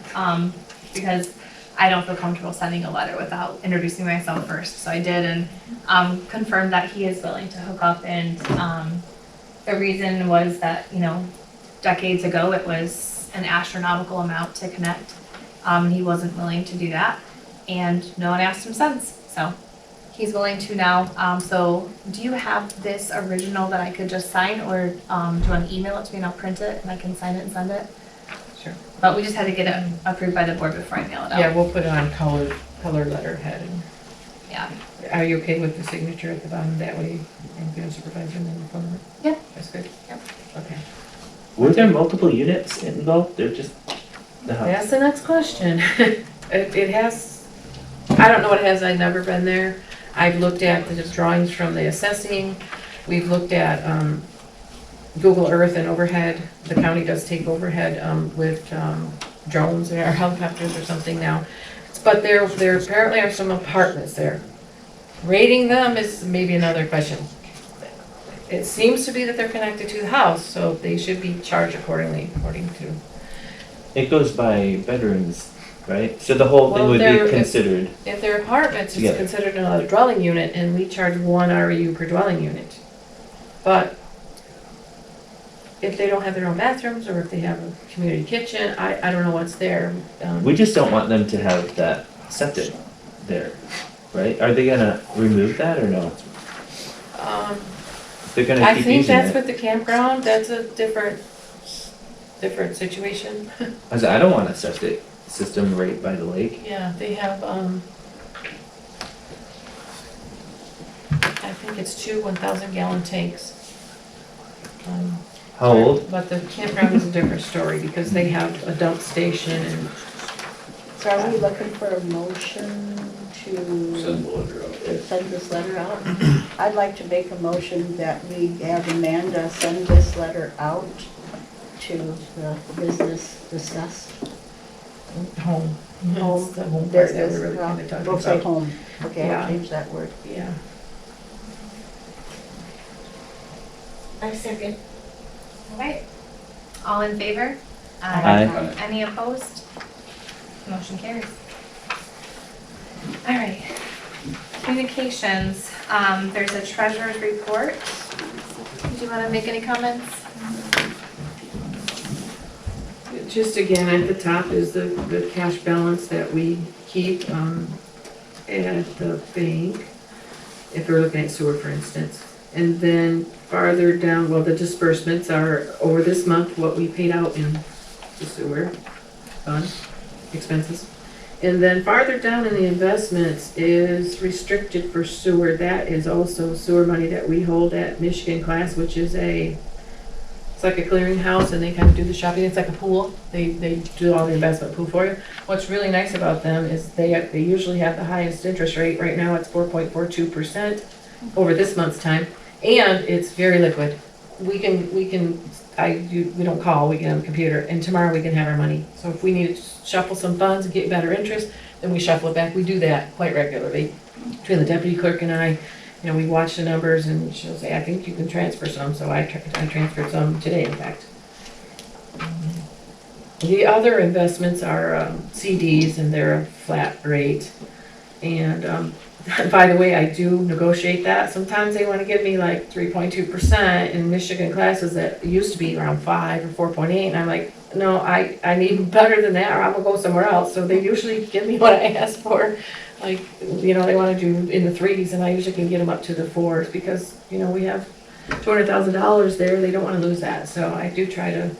because I don't feel comfortable sending a letter without introducing myself first. So I did, and confirmed that he is willing to hook up. And the reason was that, you know, decades ago it was an astronomical amount to connect. He wasn't willing to do that, and no one asked him since. So he's willing to now. So do you have this original that I could just sign, or do you want to email it to me and I'll print it and I can sign it and send it? Sure. But we just had to get it approved by the board before I mail it out. Yeah, we'll put it on color letterhead. And Yeah. are you okay with the signature at the bottom? That way, and be a supervisor and then the phone number? Yeah. That's good? Yep. Okay. Were there multiple units involved? They're just the house. That's the next question. It has, I don't know what it has, I've never been there. I've looked at the drawings from the assessing. We've looked at Google Earth and overhead. The county does take overhead with drones or helicopters or something now. But there apparently are some apartments there. Rating them is maybe another question. It seems to be that they're connected to the house, so they should be charged accordingly, according to. It goes by bedrooms, right? So the whole thing Well, would they're- be considered. If they're apartments, it's Together. considered another dwelling unit, and we charge 1 REU per dwelling unit. But if they don't have their own bathrooms, or if they have a community kitchen, I don't know what's there. We just don't want them to have that septic there, right? Are they gonna remove that or no? They're gonna I keep think using that's it. with the campground, that's a different situation. I said, I don't want a septic system right by the lake. Yeah, they have, I think it's 2 1,000-gallon tanks. How old? But the campground is a different story, because they have a dump station and So are we looking for a motion to Send the letter out. send this letter out? I'd like to make a motion that we have Amanda send this letter out to the business discuss. home. Home. It's the home part that Business, we're really kind of talking we'll say about. home, okay, Yeah. I'll change that word. Yeah. I second. All right. All in favor? Aye. Any opposed? Motion carries. All right. Communications, there's a treasurer's report. Do you want to make any comments? Just again, at the top is the cash balance that we keep at the bank, if we're looking at sewer, for instance. And then farther down, well, the disbursements are over this month, what we paid out in the sewer fund expenses. And then farther down in the investments is restricted for sewer. That is also sewer money that we hold at Michigan Class, which is it's like a clearinghouse, and they kind of do the shopping. It's like a pool. They do all the investment pool for you. What's really nice about them is they usually have the highest interest rate. Right now it's 4.42% over this month's time, and it's very liquid. We don't call, we get on the computer, and tomorrow we can have our money. So if we need to shuffle some funds and get better interest, then we shuffle it back. We do that quite regularly between the deputy clerk and I. you know, we watch the numbers and she'll say, I think you can transfer some, so I transferred some today, in fact. The other investments are CDs and they're a flat rate. And by the way, I do negotiate that. Sometimes they want to give me like 3.2% in Michigan classes that used to be around 5 or 4.8. And I'm like, no, I need better than that or I'm gonna go somewhere else. So they usually give me what I asked for. Like, you know, they want to do in the 3s and I usually can get them up to the 4s because, you know, we have $200,000 there. They don't want to lose that. So I do try to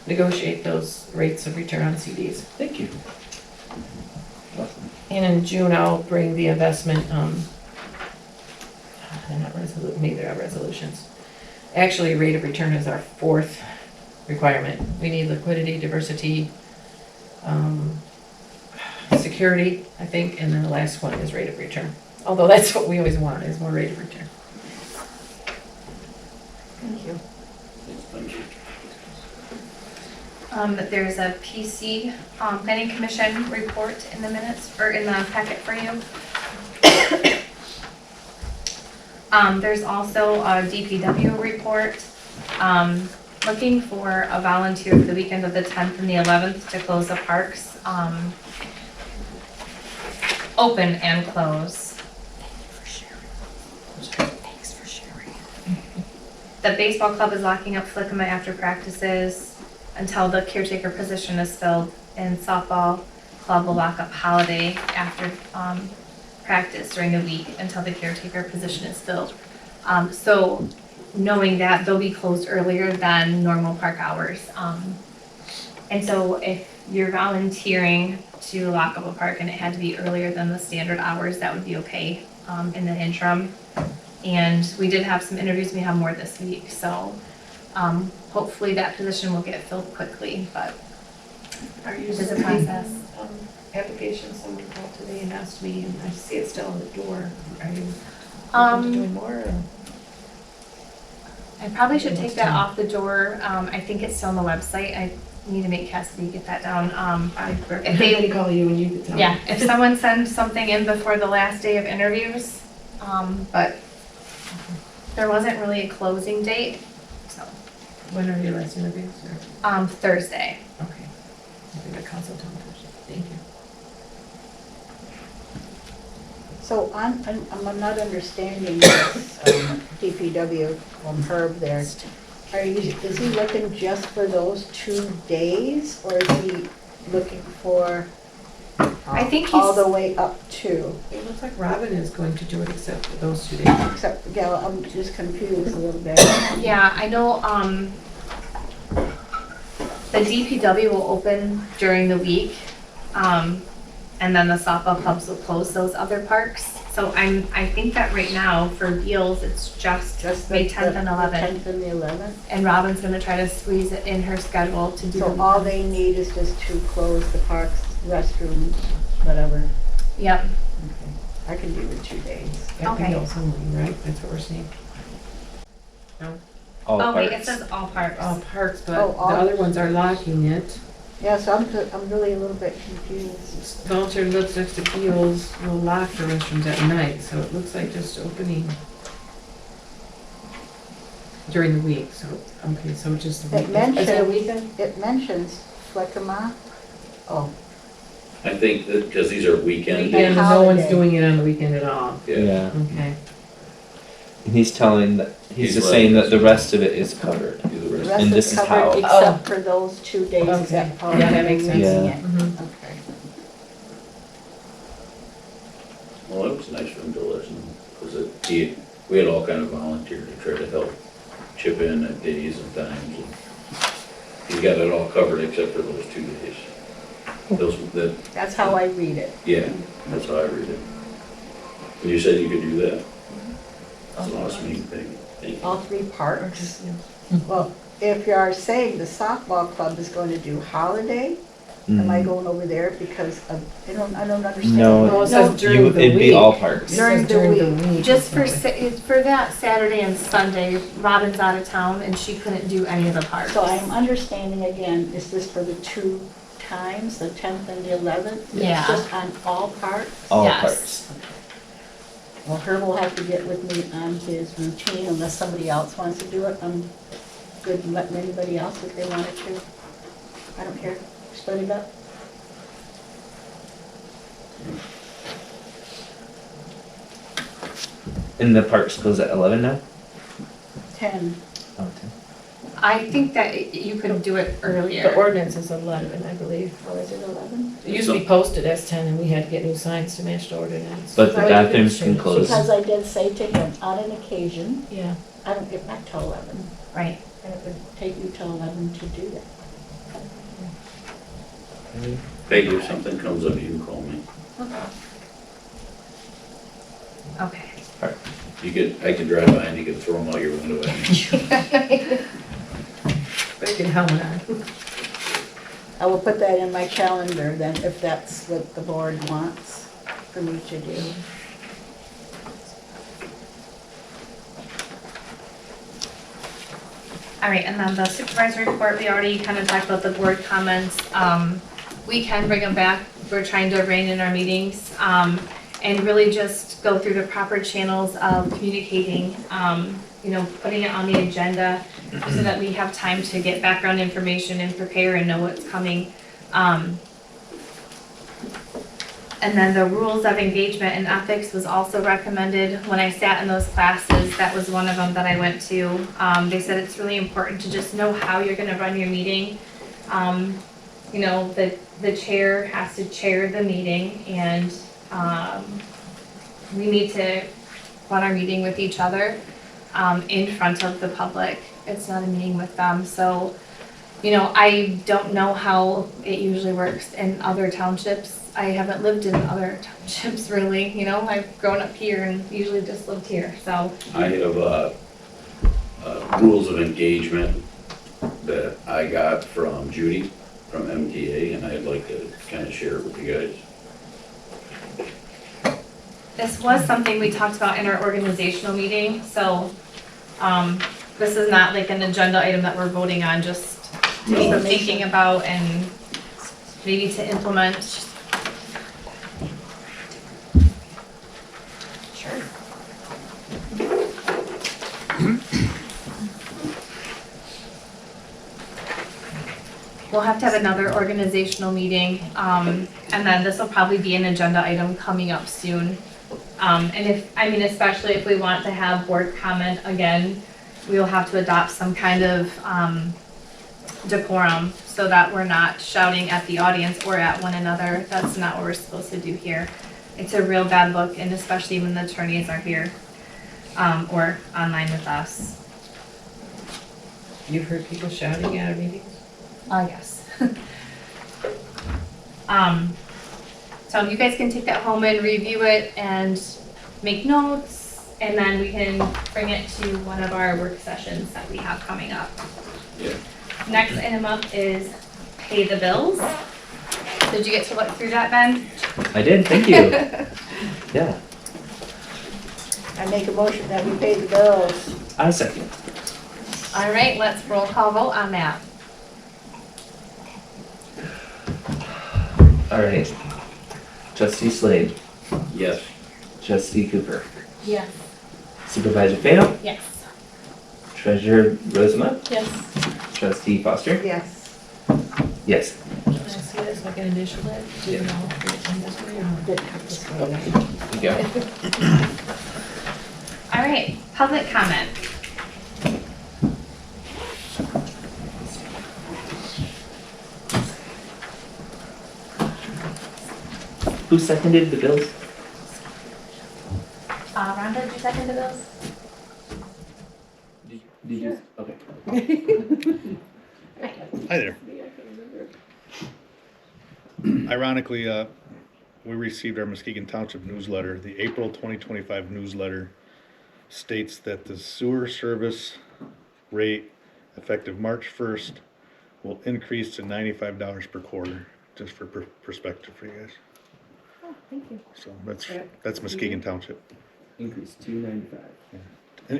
negotiate those rates of return on CDs. Thank you. And in June, I'll bring the investment, maybe they're not resolutions. Actually, rate of return is our 4th requirement. We need liquidity, diversity, security, I think, and then the last one is rate of return. Although that's what we always want, is more rate of return. Thank you. Thank you. There's a PC, planning commission report in the minutes, or in the packet for you. There's also a DPW report, looking for a volunteer for the weekend of the 10th and the 11th to close the parks, open and close. The baseball club is locking up Flickama after practices until the caretaker position is filled, and softball club will lock up Holiday after practice during the week until the caretaker position is filled. So knowing that, they'll be closed earlier than normal park hours. And so if you're volunteering to lock up a park and it had to be earlier than the standard hours, that would be okay in the interim. And we did have some interviews, we have more this week, so hopefully that position will get filled quickly, but Are you it is a process. Application, someone called today and asked me, and I see it still on the door. Are you doing more? Or? I probably should take that off the door. I think it's still on the website. I need to make Cassidy get that down. If they call you and you get tell Yeah, me. if someone sends something in before the last day of interviews, but there wasn't really a closing date, so, When are your last interviews? Thursday. Okay. Maybe the consultant. Thank you. So I'm not understanding this DPW Herb there. Is he looking just for those 2 days, or is he looking for I think all he's- the way up to? It looks like Robin is going to do it except for those 2 days. Except, yeah, I'm just confused a little bit. Yeah, I know, the DPW will open during the week, and then the softball clubs will close those other parks. So I think that right now for Beals, it's just May 10th and 11th. 10th and the 11th? And Robin's gonna try to squeeze it in her schedule to do. So all they need is just to close the parks, restrooms, whatever. Yep, Okay. I can do the 2 days. Okay. Meals only, right? That's what we're seeing. No, All oh wait, it parks. says all parks. all parks, but Oh, all- the other ones are locking it. Yeah, so I'm really a little bit confused. Stalter looks next to Beals will lock the restrooms at night, so it looks like just opening during the week, so, okay, so just the It weekend. Is it a mentions, weekend? it mentions Fleckema. Oh, I think that, because these are weekend Weekend, days. and no one's Holiday. doing it on the weekend at all. Yeah. Okay. And he's telling that, he's He's just letting saying us that the know. rest of it is covered. Do the the rest. rest And this is is covered how- except for those 2 days. Okay. except for- Yeah, that makes sense. Yeah. Mhm. Okay. Well, it was nice for him to listen, because we had all kind of volunteered to try to help chip in at days and times. and He got it all covered except for those 2 days. That's how I read it. Yeah, that's how I read it. And you said you could do that? That's an awesome thing. Thank you. All 3 Or parks. just, yeah. Well, if you are saying the softball club is going to do holiday, am I Mm. going over there because of, I don't understand. No, No, it No, says during You, the it'd be week. all parks. It During says the during week. Just for, It's not like- for that Saturday and Sunday, Robin's out of town and she couldn't do any of the parks. So I'm understanding again, is this for the 2 times, the 10th and the 11th? Yeah. It's just on all parks? All Yes. parks. Well, Herb will have to get with me on his routine unless somebody else wants to do it. I'm good letting anybody else if they wanted to. I don't care. Split it up. And the park schools at 11 now? 10. Oh, 10. I think that you could do it The earlier. ordinance is 11, I believe. Or is it 11? It used to be posted as 10 and we had to get new signs to match the ordinance. But the bathrooms can close. Because I did say to him, on an occasion, Yeah. I don't get back till 11. Right. And it would take you till 11 to do that. Peggy, if something comes up, you can call me. Okay. I could drive by and you could throw them out your window at me. Put your helmet on. I will put that in my calendar then, if that's what the board wants for me to do. All right, and then the supervisor report, we already kind of talked about the board comments. We can bring them back. We're trying to rein in our meetings, and really just go through the proper channels of communicating, putting it on the agenda so that we have time to get background information and prepare and know what's coming. And then the rules of engagement and ethics was also recommended. When I sat in those classes, that was one of them that I went to. They said it's really important to just know how you're gonna run your meeting. The chair has to chair the meeting, and we need to run our meeting with each other in front of the public. It's not a meeting with them. So, I don't know how it usually works in other townships. I haven't lived in other townships really, I've grown up here and usually just lived here, so. I have rules of engagement that I got from Judy, from MTA, and I'd like to kind of share it with you guys. This was something we talked about in our organizational meeting, so, this is not like an agenda item that we're voting on, just to be thinking about and maybe to implement. Sure. We'll have to have another organizational meeting, and then this will probably be an agenda item coming up soon. Especially if we want to have board comment again, we will have to adopt some kind of decorum so that we're not shouting at the audience or at one another. That's not what we're supposed to do here. It's a real bad look, and especially when the attorneys are here or online with us. You've heard people shouting at a meeting? Yes. So you guys can take that home and review it and make notes, and then we can bring it to one of our work sessions that we have coming up. Yeah. Next item up is pay the bills. Did you get to look through that, Ben? I did, thank you. Yeah, I make a motion that we pay the bills. I second. All right, let's roll call vote on that. All right. Trustee Slade, Yes. Trustee Cooper, Yes. Supervisor Fano, Yes. Treasurer Rosemont, Yes. Trustee Foster. Yes. Yes. Can I see this, like an initial it? Do you know if it's in this way or not? Did cut this one. You go. All right, public comment. Who seconded the bills? Rhonda, did you second the bills? Did you? Okay. Hi there. Ironically, we received our Muskegon Township newsletter. The April 2025 newsletter states that the sewer service rate effective March 1st will increase to $95 per quarter, just for perspective for you guys. Oh, thank you. So that's Muskegon Township. Increase $295.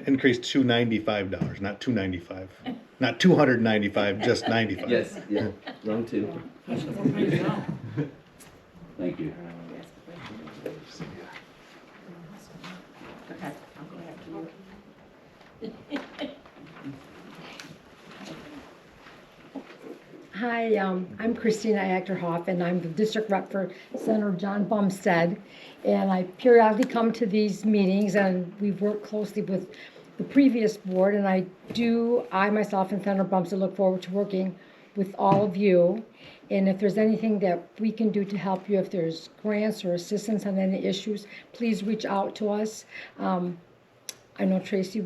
Increase to $95, not $295. Not 295, just 95. Yes, yeah, wrong two. Thank you. Okay, I'll go after you. Hi, I'm Christina Achterhoff, and I'm the district rep for Senator John Bumstead. And I periodically come to these meetings, and we've worked closely with the previous board, and I myself and Senator Bumstead look forward to working with all of you. And if there's anything that we can do to help you, if there's grants or assistance on any issues, please reach out to us. I know we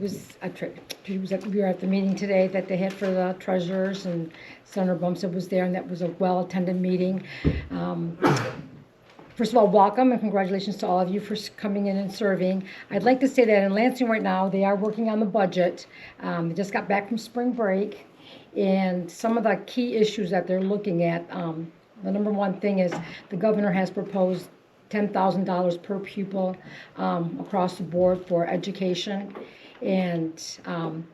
were at the meeting today that they had for the treasurers, and Senator Bumstead was there, and that was a well-attended meeting. First of all, welcome and congratulations to all of you for coming in and serving. I'd like to say that in Lansing right now, they are working on the budget. They just got back from spring break, and some of the key issues that they're looking at, the number one thing is the governor has proposed $10,000 per pupil across the board for education, and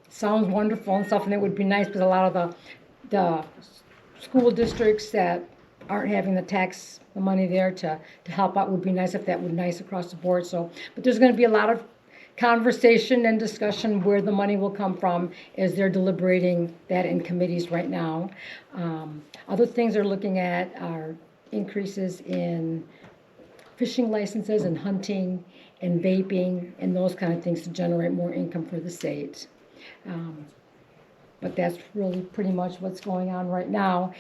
sounds wonderful and stuff, and it would be nice because a lot of the school districts that aren't having the money there to help out, would be nice if that would nice across the board. So, but there's going to be a lot of conversation and discussion where the money will come from as they're deliberating that in committees right now. Other things they're looking at are increases in fishing licenses and hunting and vaping and those kind of things to generate more income for the state. But that's really pretty much what's going on right now.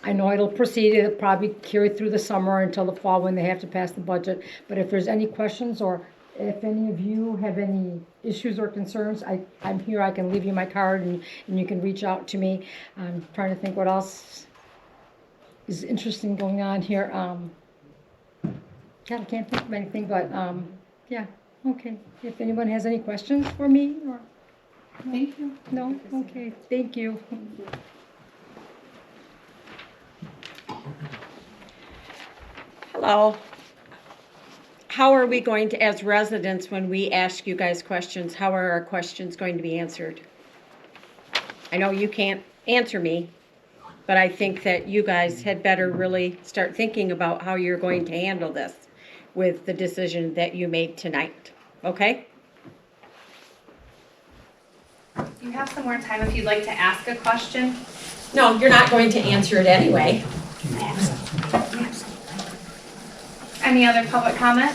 I know it'll proceed, it'll probably carry through the summer until the fall when they have to pass the budget. But if there's any questions, or if any of you have any issues or concerns, I'm here, I can leave you my card, and you can reach out to me. I'm trying to think what else is interesting going on here. God, I can't think of anything, but, yeah, okay. If anyone has any questions for me, or? Thank you. No? Okay, thank you. Hello. How are we going to, as residents, when we ask you guys questions, how are our questions going to be answered? I know you can't answer me, but I think that you guys had better really start thinking about how you're going to handle this with the decision that you made tonight, okay? You have some more time if you'd like to ask a question. No, you're not going to answer it anyway. Any other public comment?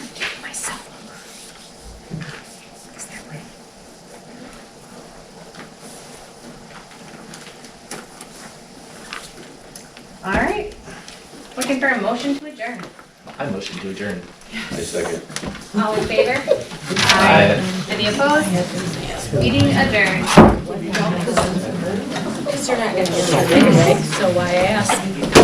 All right. Looking for a motion to adjourn. I motion to adjourn. I second. All in favor? Aye. Any opposed? Meeting adjourned. Because you're not going to answer it anyway, so why ask?